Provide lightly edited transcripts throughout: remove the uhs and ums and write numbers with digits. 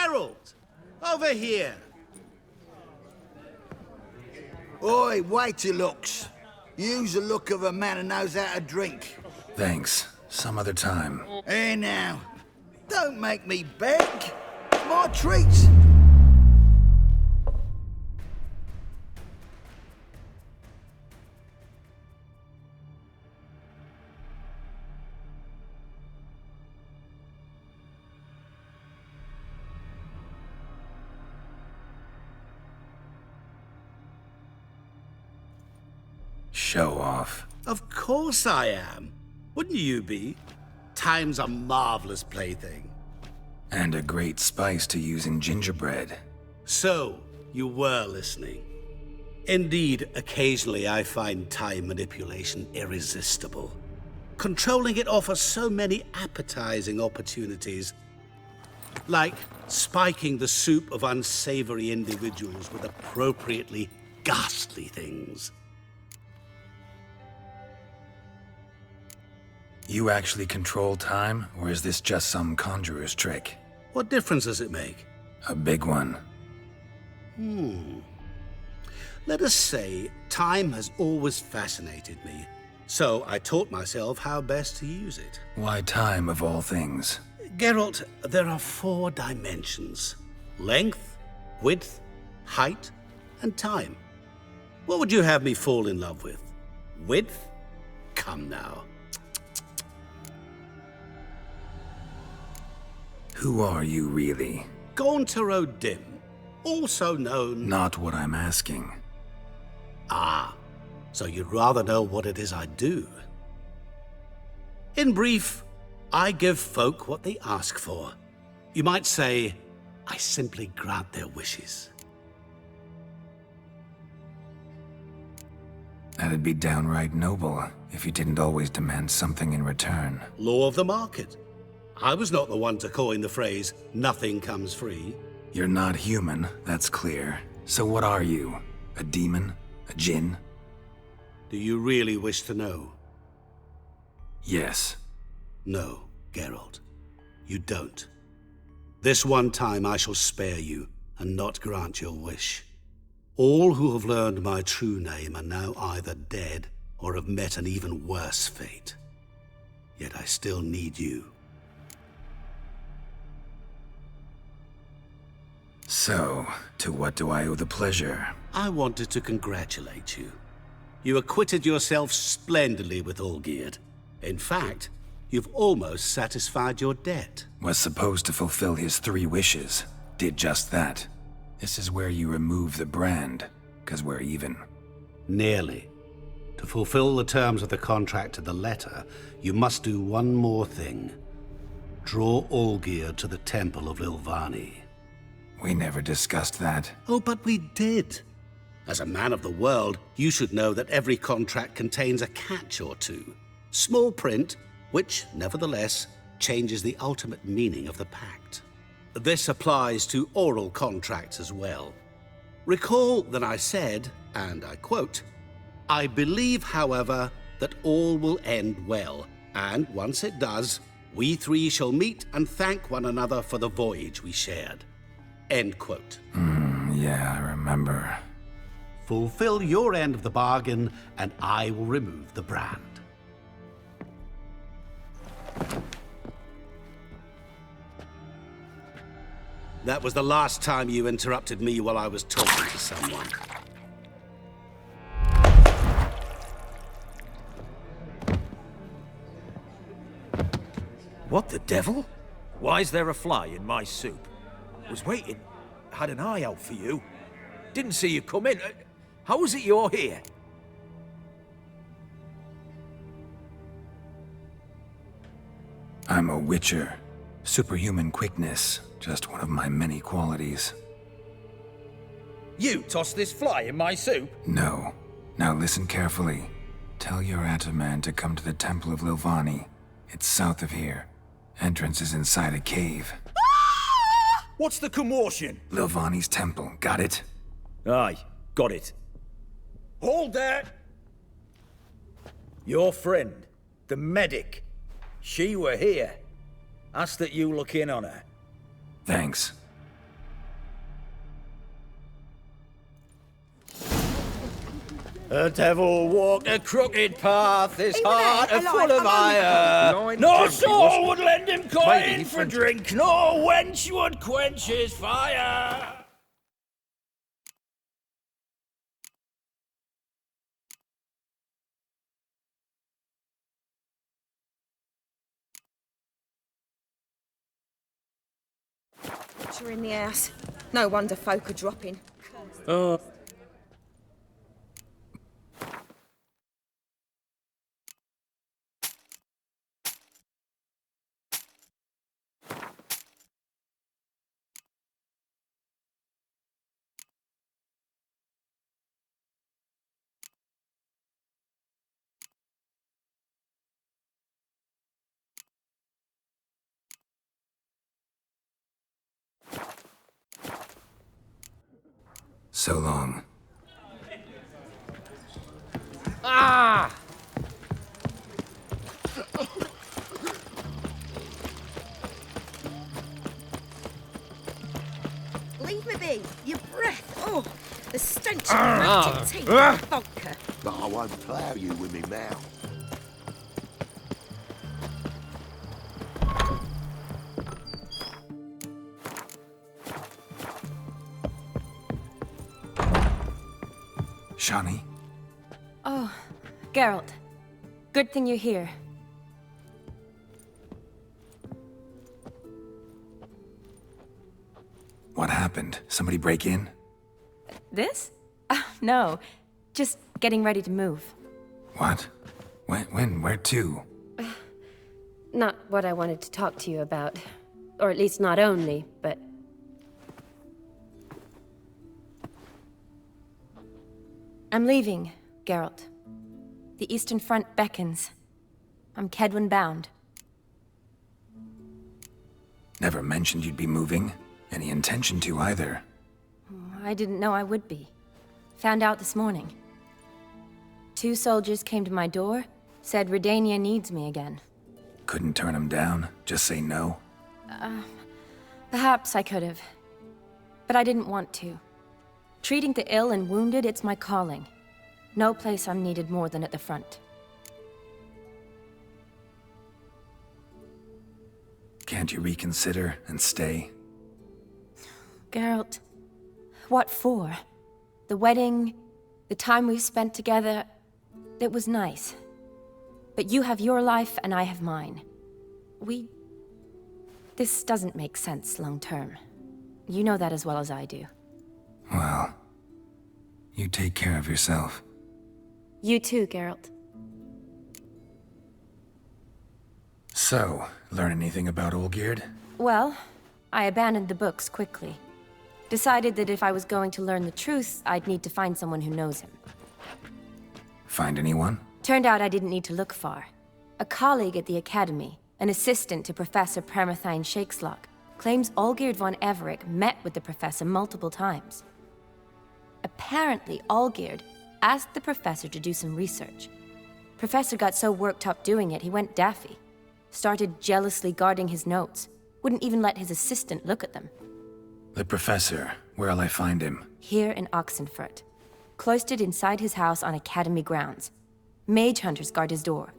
Geralt! Over here! Oi, wait your looks. Use the look of a man who knows how to drink. Thanks. Some other time. Here now. Don't make me beg. It's my treat. Show off. Of course I am. Wouldn't you be? Time's a marvelous plaything. And a great spice to use in gingerbread. So, you were listening. Indeed, occasionally I find time manipulation irresistible. Controlling it offers so many appetizing opportunities. Like spiking the soup of unsavory individuals with appropriately ghastly things. You actually control time, or is this just some conjurer's trick? What difference does it make? A big one. Let us say time has always fascinated me, so I taught myself how best to use it. Why time, of all things? Geralt, there are 4 dimensions: length, width, height, and time. What would you have me fall in love with? Width? Come now. Who are you, really? Gauntero Dim, also known... Not what I'm asking. Ah, so you'd rather know what it is I do. In brief, I give folk what they ask for. You might say, I simply grant their wishes. That'd be downright noble, if you didn't always demand something in return. Law of the market. I was not the one to coin the phrase, nothing comes free. You're not human, that's clear. So what are you? A demon? A djinn? Do you really wish to know? Yes. No, Geralt. You don't. This one time I shall spare you, and not grant your wish. All who have learned my true name are now either dead, or have met an even worse fate. Yet I still need you. So, to what do I owe the pleasure? I wanted to congratulate you. You acquitted yourself splendidly with Olgierd. In fact, you've almost satisfied your debt. Was supposed to fulfill his 3 wishes. Did just that. This is where you remove the brand, 'cause we're even. Nearly. To fulfill the terms of the contract to the letter, you must do one more thing. Draw Olgierd to the Temple of Lilvani. We never discussed that. Oh, but we did. As a man of the world, you should know that every contract contains a catch or two. Small print, which, nevertheless, changes the ultimate meaning of the pact. This applies to oral contracts as well. Recall that I said, and I quote, "I believe, however, that all will end well, and once it does, we 3 shall meet and thank one another for the voyage we shared." End quote. Yeah, I remember. Fulfill your end of the bargain, and I will remove the brand. That was the last time you interrupted me while I was talking to someone. What the devil? Why is there a fly in my soup? Was waiting. Had an eye out for you. Didn't see you come in. How is it you're here? I'm a witcher. Superhuman quickness. Just one of my many qualities. You tossed this fly in my soup? No. Now listen carefully. Tell your Ataman to come to the Temple of Lilvani. It's south of here. Entrance is inside a cave. What's the commotion? Lilvani's temple, got it? Aye, got it. Hold there! Your friend, the medic. She were here. Asked that you look in on her. Thanks. The devil walked a crooked path, his Even heart there, a alive, full of I'm only- ire. No soul would lend him coin Maybe for drink, no wench would quench his fire. You're in the house. No wonder folk are dropping. So long. Ah! Leave me be. Your breath. Oh, the stench of rotting teeth. Vodka. But I won't plough you with me mouth. Shani? Oh, Geralt. Good thing you're here. What happened? Somebody break in? This? No. Just getting ready to move. What? When? Where to? Not what I wanted to talk to you about. Or at least not only, but... I'm leaving, Geralt. The Eastern Front beckons. I'm Kedwin bound. Never mentioned you'd be moving. Any intention to either. I didn't know I would be. Found out this morning. 2 soldiers came to my door, said Redania needs me again. Couldn't turn him down? Just say no? Perhaps I could have. But I didn't want to. Treating the ill and wounded, it's my calling. No place I'm needed more than at the front. Can't you reconsider and stay? Geralt, what for? The wedding, the time we've spent together, it was nice. But you have your life and I have mine. This doesn't make sense long term. You know that as well as I do. Well, you take care of yourself. You too, Geralt. So, learn anything about Olgierd? Well, I abandoned the books quickly. Decided that if I was going to learn the truth, I'd need to find someone who knows him. Find anyone? Turned out I didn't need to look far. A colleague at the Academy, an assistant to Professor Permathine Shakeslock, claims Olgierd von Everec met with the professor multiple times. Apparently, Olgierd asked the professor to do some research. Professor got so worked up doing it, he went daffy. Started jealously guarding his notes. Wouldn't even let his assistant look at them. The professor. Where'll I find him? Here in Oxenfurt. Cloistered inside his house on Academy grounds. Mage hunters guard his door.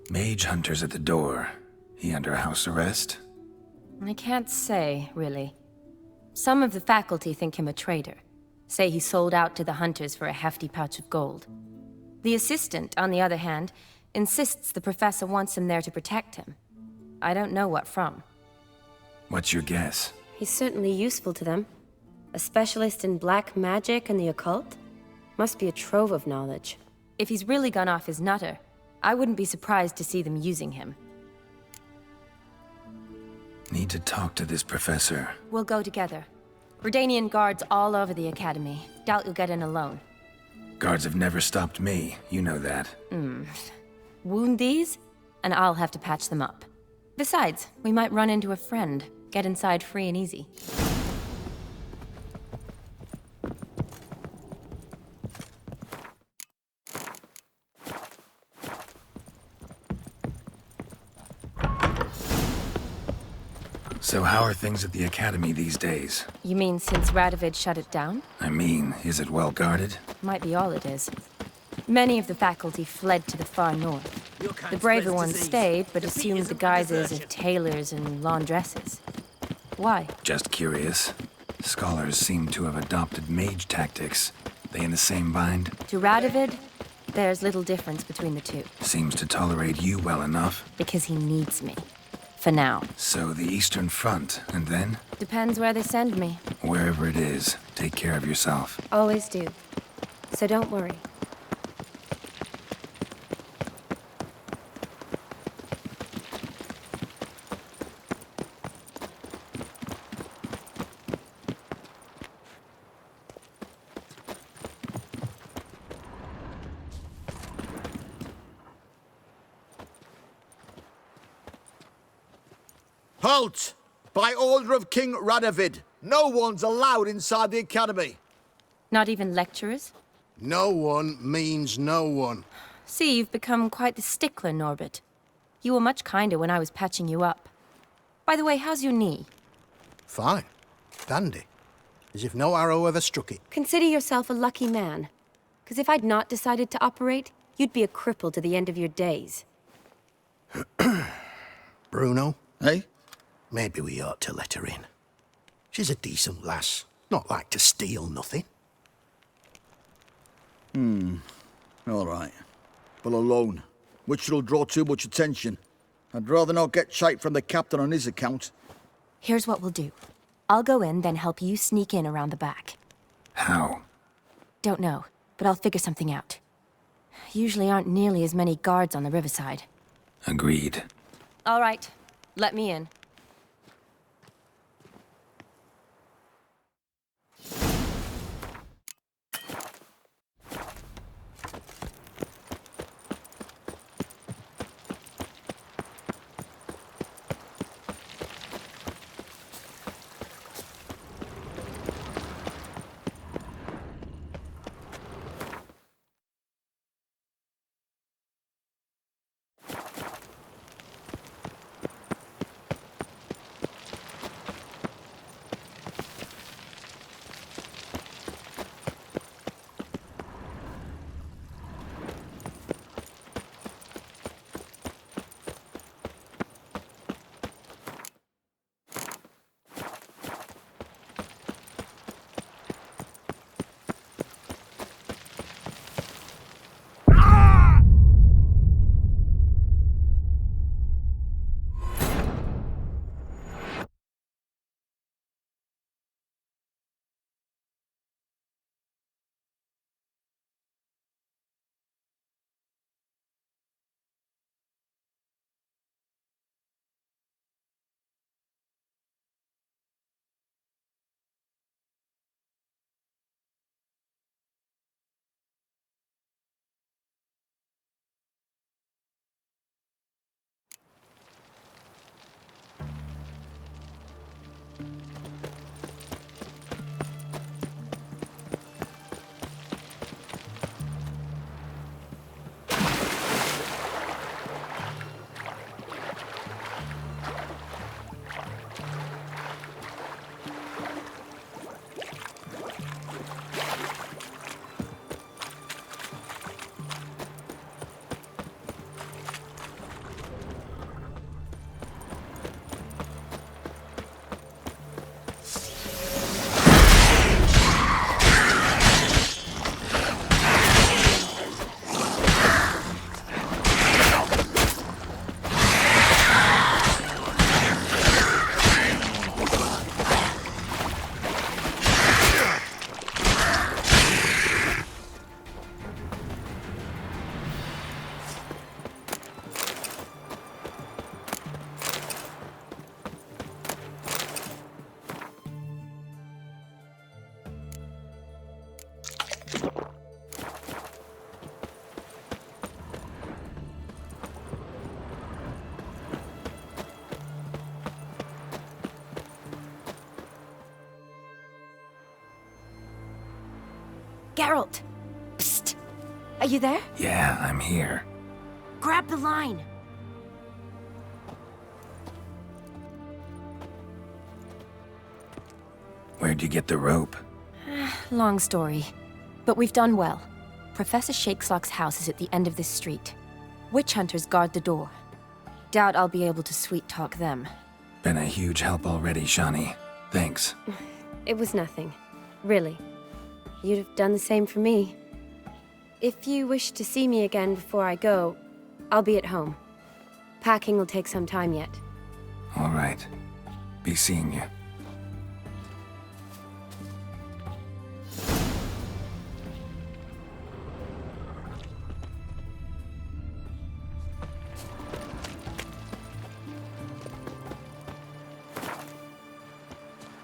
Mage hunters at the door. He under house arrest? I can't say, really. Some of the faculty think him a traitor. Say he sold out to the hunters for a hefty pouch of gold. The assistant, on the other hand, insists the professor wants him there to protect him. I don't know what from. What's your guess? He's certainly useful to them. A specialist in black magic and the occult? Must be a trove of knowledge. If he's really gone off his nutter, I wouldn't be surprised to see them using him. Need to talk to this professor. We'll go together. Redanian guards all over the Academy. Doubt you'll get in alone. Guards have never stopped me, you know that. Wound these, and I'll have to patch them up. Besides, we might run into a friend. Get inside free and easy. So So how are things at the Academy these days? You mean since Radovid shut it down? I mean, is it well guarded? Might be all it is. Many of the faculty fled to the far north. The braver ones stayed, but assumed the guises of tailors and laundresses. Why? Just curious. Scholars seem to have adopted mage tactics. They in the same bind? To Radovid, there's little difference between the two. Seems to tolerate you well enough. Because he needs me. For now. So the Eastern Front, and then? Depends where they send me. Wherever it is, take care of yourself. Always do. So don't worry. Halt! By order of King Radovid, no one's allowed inside the Academy. Not even lecturers? No one means no one. See, you've become quite the stickler, Norbert. You were much kinder when I was patching you up. By the way, how's your knee? Fine. Dandy. As if no arrow ever struck it. Consider yourself a lucky man. Because if I'd not decided to operate, you'd be a cripple to the end of your days. Bruno? Eh? Maybe we ought to let her in. She's a decent lass. Not like to steal nothing. All right. But alone, which will draw too much attention. I'd rather not get shite from the captain on his account. Here's what we'll do. I'll go in, then help you sneak in around the back. How? Don't know, but I'll figure something out. Usually aren't nearly as many guards on the riverside. Agreed. All right, let me in. Geralt! Psst! Are you there? Yeah, I'm here. Grab the line! Where'd you get the rope? Long story. But we've done well. Professor Shakeslock's house is at the end of this street. Witch hunters guard the door. Doubt I'll be able to sweet-talk them. Been a huge help already, Shani. Thanks. It was nothing. Really. You'd have done the same for me. If you wish to see me again before I go, I'll be at home. Packing will take some time yet. All right. Be seeing you.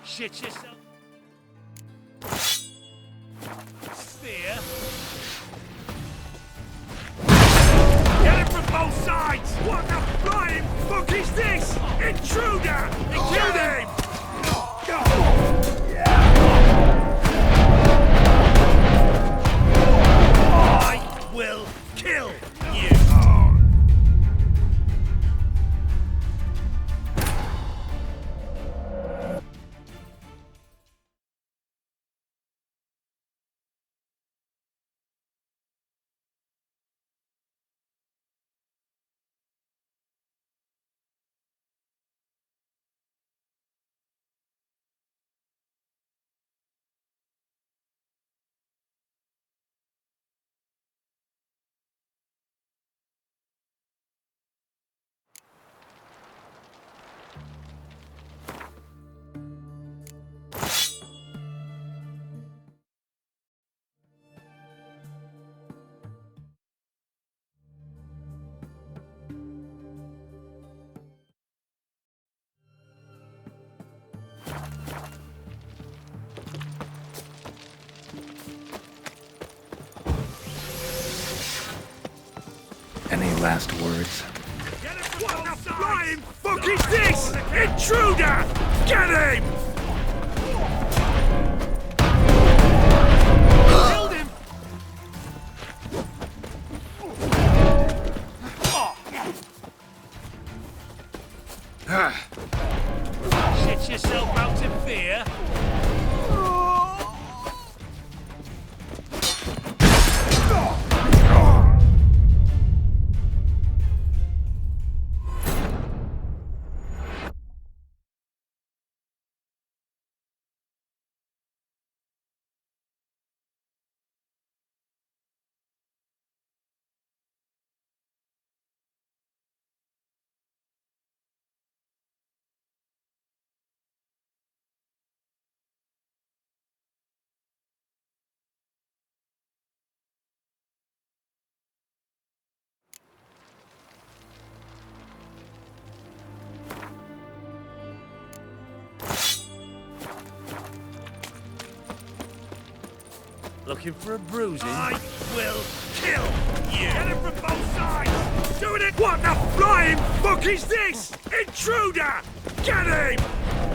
Shit yourself. Spear. Get it from both sides! What the flying fuck is this? Intruder! Kill him! I will kill you! Any last words? What the flying fuck is this? Intruder! Get him! Killed him! Shit yourself out in fear? Looking for a bruising? I will kill you! Get him from both sides! Doing it! What the flying fuck is this? Intruder! Get him!